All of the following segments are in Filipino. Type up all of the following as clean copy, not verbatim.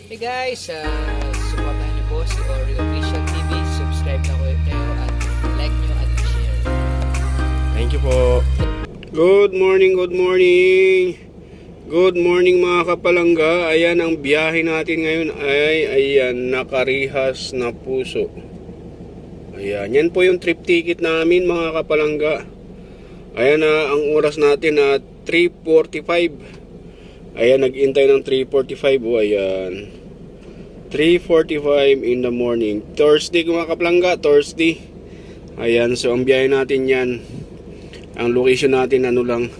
Hey guys, supportan niyo po si Oreo Official TV. Subscribe na kayo at like nyo at share. Thank you po. Good morning, good morning. Good morning mga kapalangga. Ayan, ang biyahe natin ngayon ay ayan, nakarihas na puso. Ayan, yan po yung trip ticket namin mga kapalangga. Ayan na, ang oras natin na 3:45. Ayan, nag-intay ng 3:45. O, ayan. 3:45 in the morning. Thursday mga kapalangga, Thursday. Ayan, so ang biyahe natin yan. Ang location natin, ano lang,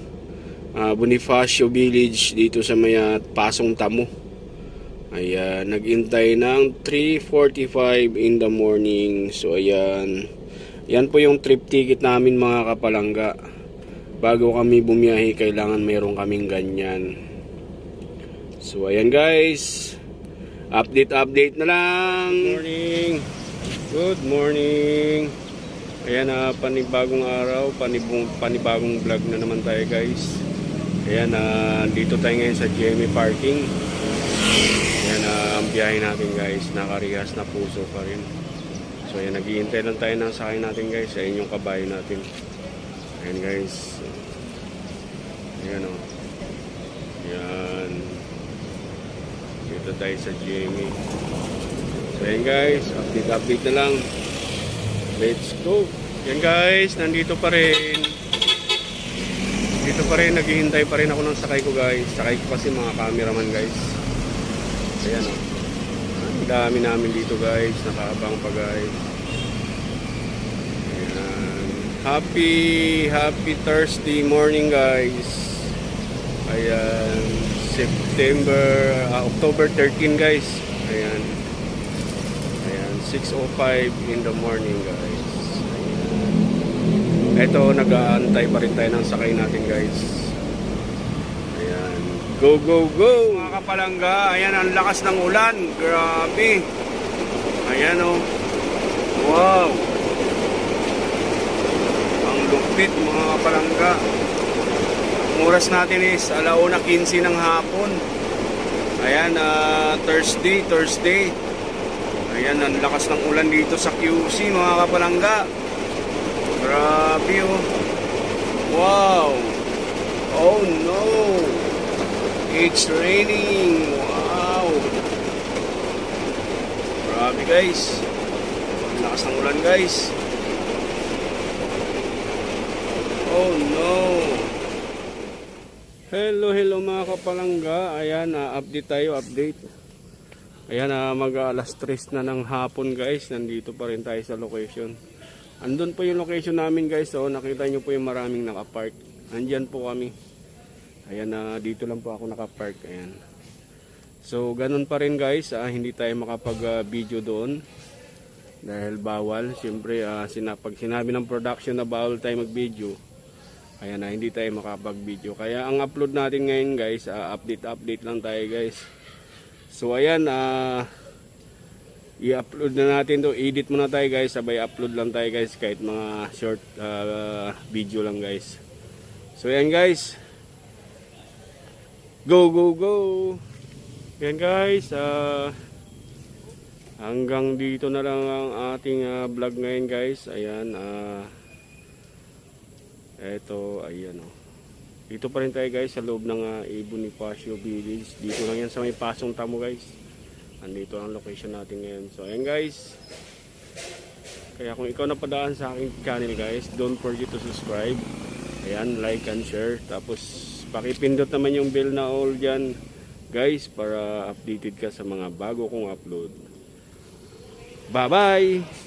Bonifacio Village, dito sa may Pasong Tamo. Ayan, nag-intay ng 3:45 in the morning. So, ayan. Yan po yung trip ticket namin mga kapalangga. Bago kami bumiyahe, kailangan meron kaming ganyan. So ayan guys, update na lang. Good morning. Ayan, panibagong araw, panibagong vlog na naman tayo guys. Ayan, dito tayo ngayon sa GMA parking. Ayan, ang biyahe natin guys, nakarihas na puso pa rin. So ayan, naghihintay lang tayo ng sakay natin guys. Ayan yung kabayo natin. Ayan guys. Ayan o. Ayan. Dito tayo sa GMA. So ayan guys, update na lang. Let's go. Ayan guys, nandito pa rin. Dito pa rin, naghihintay pa rin ako ng sakay ko guys. Sakay ko kasi mga cameraman guys. Ayan o. Ang dami namin dito guys, nakaabang pa guys. Ayan. Happy Thursday morning guys. Ayan, October 13 guys. Ayan. Ayan, 6:05 in the morning guys. Ayan. Ito, nag-aantay pa rin tayo ng sakay natin guys. Ayan. Go! Mga kapalangga, ayan ang lakas ng ulan. Grabe. Ayan o. Wow. Ang lupit mga kapalangga. Ang oras natin is 1:15 ng hapon. Ayan, Thursday. Ayan, ang lakas ng ulan dito sa QC mga kapalangga. Grabe oh. Wow. Oh no. It's raining. Wow. Grabe guys. Ang lakas ng ulan guys. Oh no. Hello mga kapalangga. Ayan, update tayo. Ayan, mag-alas 3 na ng hapon guys. Nandito pa rin tayo sa location. Andun po yung location namin guys. So, nakita nyo po yung maraming nakapark. Andyan po kami. Ayan, dito lang po ako nakapark. Ayan. So, ganun pa rin guys. Hindi tayo makapag-video doon. Dahil bawal. Siyempre, pag sinabi ng production na bawal tayo mag-video, ayan na, hindi tayo makapag-video. Kaya ang upload natin ngayon guys, update lang tayo guys. So ayan, i-upload na natin to. Edit muna tayo guys, sabay upload lang tayo guys. Kahit mga short video lang guys. So ayan guys, go! Ayan guys, hanggang dito na lang ang ating vlog ngayon guys. Ayan, eto, ayan o. Dito pa rin tayo guys sa loob ng Bonifacio Village. Dito lang yan sa may Pasong Tamo guys. Andito ang location natin ngayon. So ayan guys. Kaya kung ikaw napadaan sa aking channel guys, don't forget to subscribe. Ayan, like and share. Tapos pakipindot naman yung bell na all dyan guys, para updated ka sa mga bago kong upload. Bye bye!